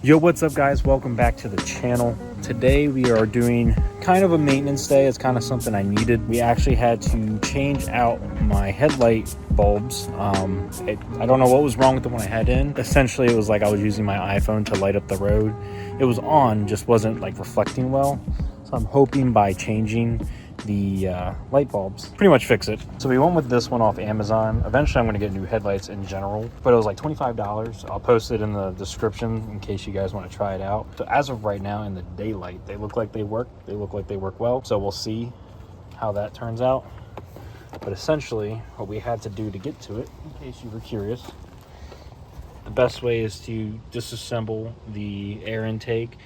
Yo, what's up guys? Welcome back to the channel. Today we are doing kind of a maintenance day. It's kind of something I needed. We actually had to change out my headlight bulbs. I don't know what was wrong with the one I had in. Essentially it was like I was using my iPhone to light up the road. It was on, just wasn't like reflecting well. So I'm hoping by changing the light bulbs pretty much fix it. So we went with this one off Amazon. Eventually I'm going to get new headlights in general, but it was like $25. I'll post it in the description in case you guys want to try it out. So as of right now, in the daylight, they look like they work. They look like they work well. So we'll see how that turns out. But essentially what we had to do to get to it, in case you were curious, the best way is to disassemble the air intake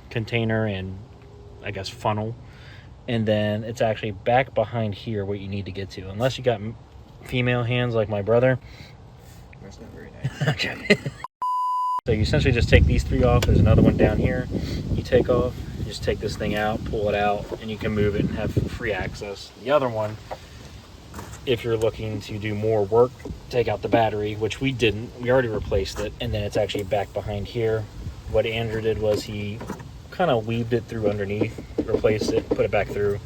container and I guess funnel. And then it's actually back behind here what you need to get to. Unless you got female hands like my brother. That's not very nice. Okay. So you essentially just take these three off. There's another one down here. You take off, you just take this thing out, pull it out, and you can move it and have free access. The other one, if you're looking to do more work, take out the battery, which we didn't. We already replaced it. And then it's actually back behind here. What Andrew did was he kind of weaved it through underneath, replaced it, put it back through,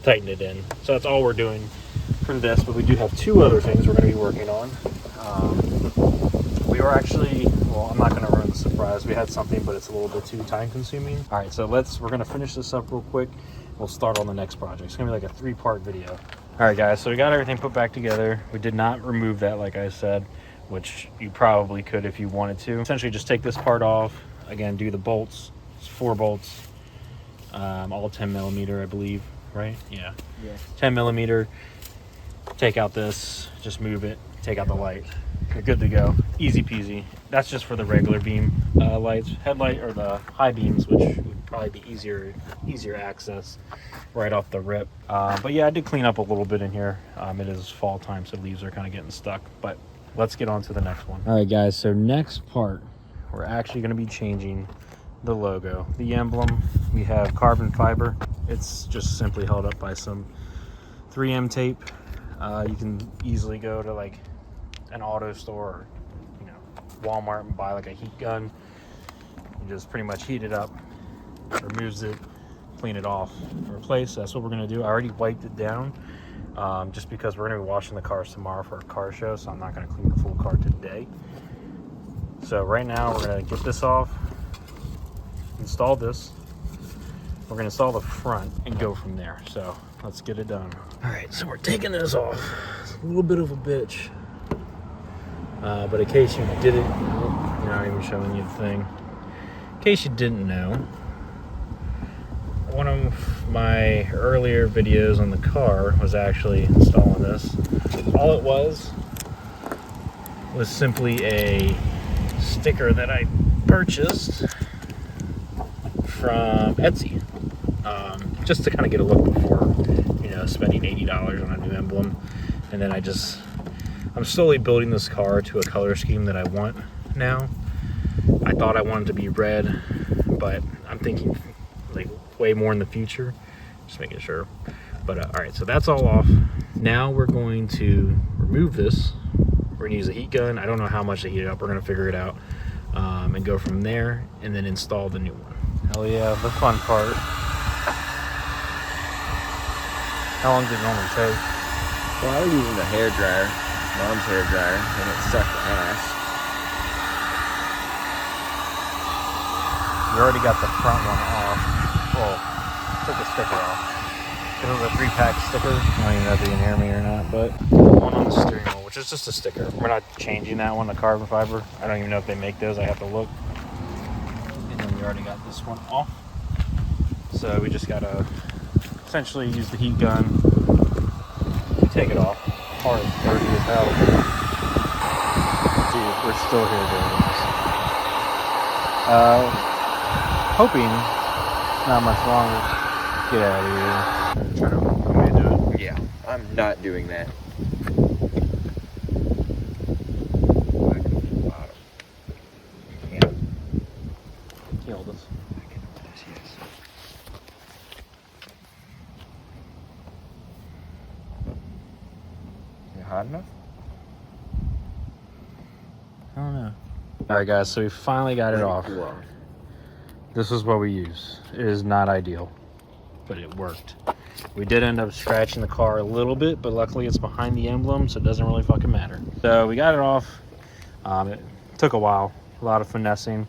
tightened it in. So that's all we're doing for this, but we do have two other things we're going to be working on. We were actually, well, I'm not going to ruin the surprise. We had something, but it's a little bit too time consuming. All right, so we're going to finish this up real quick. We'll start on the next project. It's going to be like a 3-part video. All right, guys, so we got everything put back together. We did not remove that, like I said, which you probably could if you wanted to. Essentially, just take this part off. Again, do the bolts. 4 bolts, all 10 millimeter, I believe, right? Yeah. 10 millimeter. Take out this, just move it, take out the light. You're good to go. Easy peasy. That's just for the regular beam lights. Headlight or the high beams, which would probably be easier access right off the rip. But yeah, I did clean up a little bit in here. It is fall time, so leaves are kind of getting stuck. But let's get on to the next one. All right, guys. So next part, we're actually going to be changing the logo, the emblem. We have carbon fiber. It's just simply held up by some 3M tape. You can easily go to like an auto store or Walmart and buy like a heat gun. You just pretty much heat it up, removes it, clean it off, replace. That's what we're gonna do. I already wiped it down just because we're gonna be washing the cars tomorrow for a car show, so I'm not gonna clean the full car today. So right now we're gonna get this off, install this. We're gonna install the front and go from there. So let's get it done. All right, so we're taking this off. It's a little bit of a bitch, but in case you didn't, you're not even showing you the thing. In case you didn't know, one of my earlier videos on the car was actually installing this. All it was simply a sticker that I purchased from Etsy, just to kind of get a look before spending $80 on a new emblem. And then I'm slowly building this car to a color scheme that I want now. I thought I wanted to be red, but I'm thinking like way more in the future, just making sure. But all right, so that's all off. Now we're going to remove this. We're gonna use a heat gun. I don't know how much to heat it up. We're gonna figure it out and go from there, and then install the new one. Hell yeah, the fun part. How long did it normally take? Well, I was using a hair dryer, mom's hair dryer, and it sucked ass. We already got the front one off. Well, took the sticker off. It was a 3-pack sticker. I don't even know if you can hear me or not, but the one on the steering wheel, which is just a sticker. We're not changing that one, the carbon fiber. I don't even know if they make those. I have to look. And then we already got this one off. So we just gotta essentially use the heat gun to take it off. Hard as dirty as hell. Dude, we're still here doing this. Hoping not much longer. Get out of here. Try to want me to do it. Yeah, I'm not doing that. Yeah. Can you hold this? I can hold this, yes. Is it hot enough? I don't know. All right, guys, so we finally got it off. This is what we use. It is not ideal, but it worked. We did end up scratching the car a little bit, but luckily it's behind the emblem, so it doesn't really fucking matter. So we got it off. It took a while, a lot of finessing,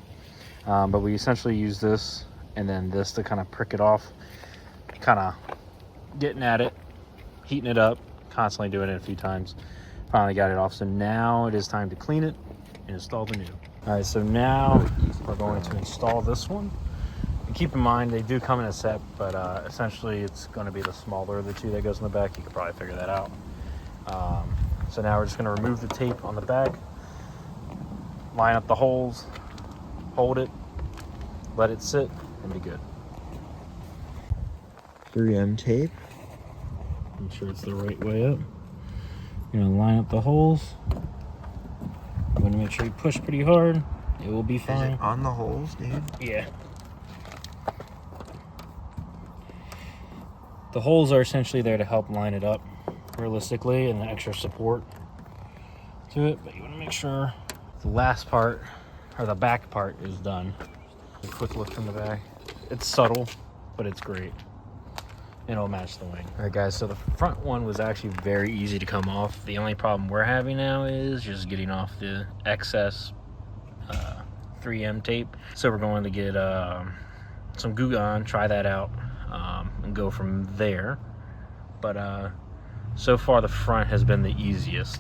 but we essentially used this and then this to kind of prick it off, kind of getting at it, heating it up, constantly doing it a few times. Finally got it off, so now it is time to clean it and install the new. All right, so now we're going to install this one. And keep in mind, they do come in a set, but essentially it's going to be the smaller of the two that goes in the back. You could probably figure that out. So now we're just going to remove the tape on the back, line up the holes, hold it, let it sit, and be good. 3M tape. Make sure it's the right way up. You're going to line up the holes. I'm going to make sure you push pretty hard. It will be fine. Is it on the holes, dude? Yeah. The holes are essentially there to help line it up realistically and the extra support to it, but you want to make sure the last part, or the back part, is done. A quick look from the back. It's subtle, but it's great. And it'll match the wing. All right, guys, so the front one was actually very easy to come off. The only problem we're having now is just getting off the excess 3M tape. So we're going to get some Goo Gone, try that out, and go from there. But so far the front has been the easiest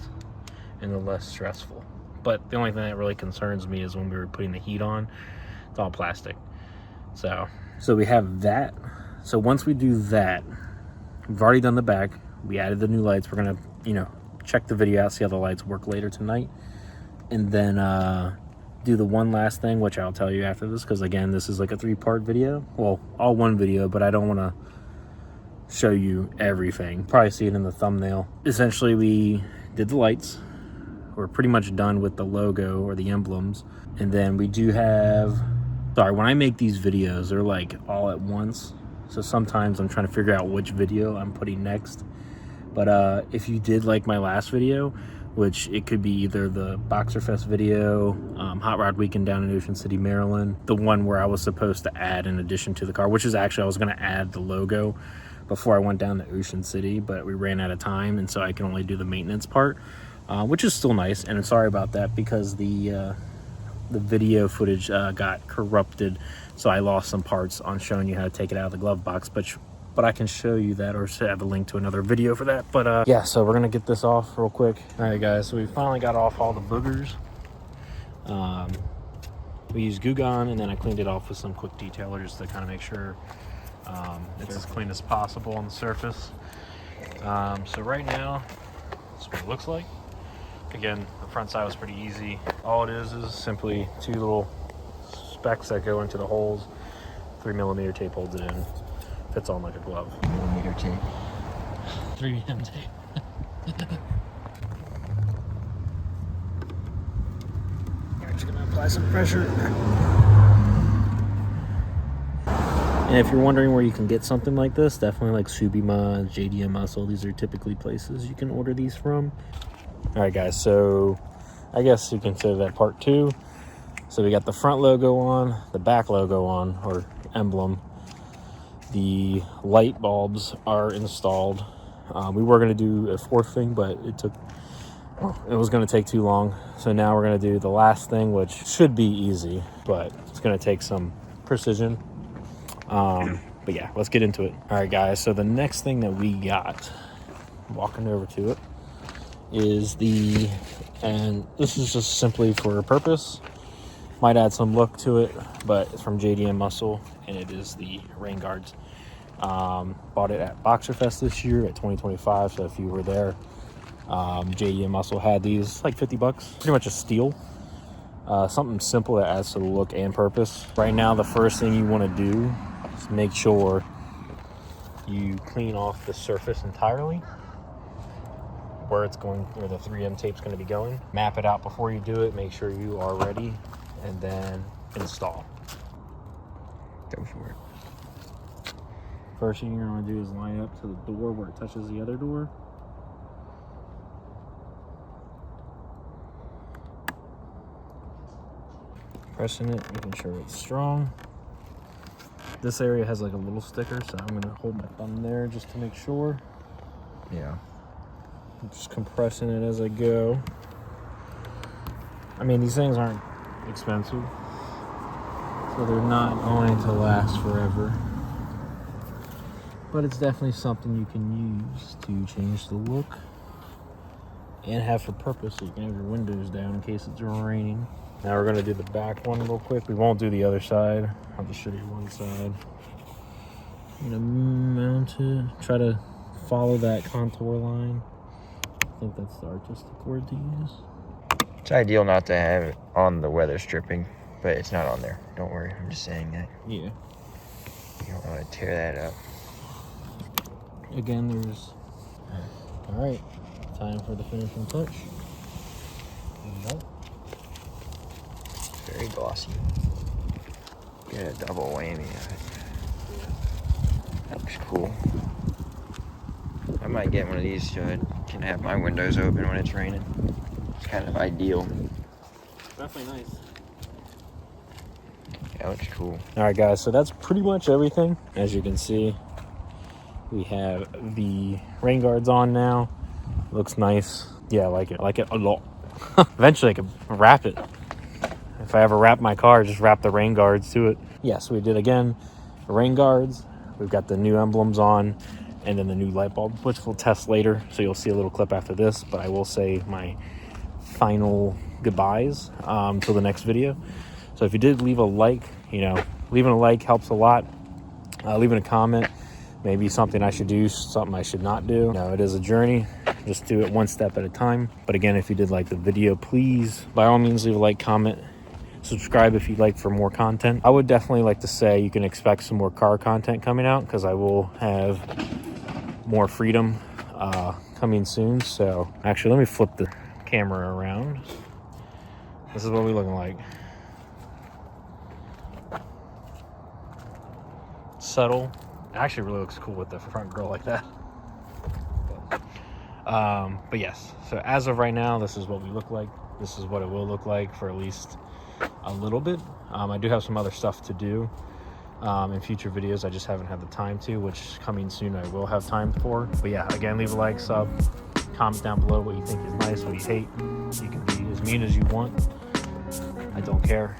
and the less stressful. But the only thing that really concerns me is when we were putting the heat on, it's all plastic. So we have that. So once we do that, we've already done the back. We added the new lights. We're gonna, check the video out, see how the lights work later tonight, and then do the one last thing, which I'll tell you after this, because again, this is like a 3-part video. Well, all one video, but I don't want to show you everything. Probably see it in the thumbnail. Essentially, we did the lights. We're pretty much done with the logo or the emblems, and then we do have. Sorry, when I make these videos, they're like all at once. So sometimes I'm trying to figure out which video I'm putting next. But if you did like my last video, which it could be either the Boxer Fest video, Hot Rod Weekend down in Ocean City, Maryland, the one where I was supposed to add in addition to the car, which is actually, I was going to add the logo before I went down to Ocean City, but we ran out of time, and so I can only do the maintenance part, which is still nice. And I'm sorry about that because the video footage got corrupted, so I lost some parts on showing you how to take it out of the glove box, but I can show you that, or have a link to another video for that. But yeah, so we're gonna get this off real quick. All right, guys, so we finally got off all the boogers. We used Goo Gone, and then I cleaned it off with some quick detailer just to kind of make sure it's as clean as possible on the surface. So right now, that's what it looks like. Again, the front side was pretty easy. All it is simply 2 little specs that go into the holes. 3mm tape holds it in. Fits on like a glove. 3mm tape. 3M tape. Alright, just gonna apply some pressure. And if you're wondering where you can get something like this, definitely like Subima, JDM Muscle. These are typically places you can order these from. All right, guys, so I guess you consider that part 2. So we got the front logo on, the back logo on, or emblem. The light bulbs are installed. We were going to do a 4th thing, but it was going to take too long. So now we're going to do the last thing, which should be easy, but it's going to take some precision. But yeah, let's get into it. All right, guys, so the next thing that we got, walking over to it, is and this is just simply for a purpose, might add some look to it, but it's from JDM Muscle, and it is the rain guards. Bought it at Boxer Fest this year at 2025, so if you were there, JDM Muscle had these, like $50, pretty much a steal. Something simple that adds to the look and purpose. Right now, the first thing you want to do is make sure you clean off the surface entirely, where the 3M tape's going to be going. Map it out before you do it. Make sure you are ready, and then install. Go for it. First thing you're going to do is line up to the door where it touches the other door. Pressing it, making sure it's strong. This area has like a little sticker, so I'm gonna hold my thumb there just to make sure. Yeah. I'm just compressing it as I go. I mean, these things aren't expensive, so they're not going to last forever. But it's definitely something you can use to change the look and have for purpose, so you can have your windows down in case it's raining. Now we're gonna do the back one real quick. We won't do the other side. I'll just show you one side. I'm gonna mount it, try to follow that contour line. I think that's the artistic word to use. It's ideal not to have it on the weather stripping, but it's not on there. Don't worry, I'm just saying that. Yeah. You don't want to tear that up. Again, there's... Alright, time for the finishing touch. Nope. Very glossy. Get a double whammy of it. That looks cool. I might get one of these so I can have my windows open when it's raining. It's kind of ideal. Definitely nice. That looks cool. Alright guys, so that's pretty much everything. As you can see, we have the rain guards on now. Looks nice. Yeah, I like it a lot. Eventually I could wrap it. If I ever wrap my car, just wrap the rain guards to it. Yes, we did again. The rain guards. We've got the new emblems on, and then the new light bulb, which we'll test later. So you'll see a little clip after this, but I will say my final goodbyes till the next video. So if you did leave a like, leaving a like helps a lot. Leaving a comment, maybe something I should do, something I should not do. It is a journey. Just do it one step at a time. But again, if you did like the video, please, by all means, leave a like, comment, subscribe if you'd like for more content. I would definitely like to say you can expect some more car content coming out, because I will have more freedom coming soon. So actually, let me flip the camera around. This is what we're looking like. Subtle. It actually really looks cool with the front grille like that. But yes, so as of right now, this is what we look like. This is what it will look like for at least a little bit. I do have some other stuff to do in future videos. I just haven't had the time to, which coming soon I will have time for. But yeah, again, leave a like, sub, comment down below what you think is nice, what you hate. You can be as mean as you want. I don't care.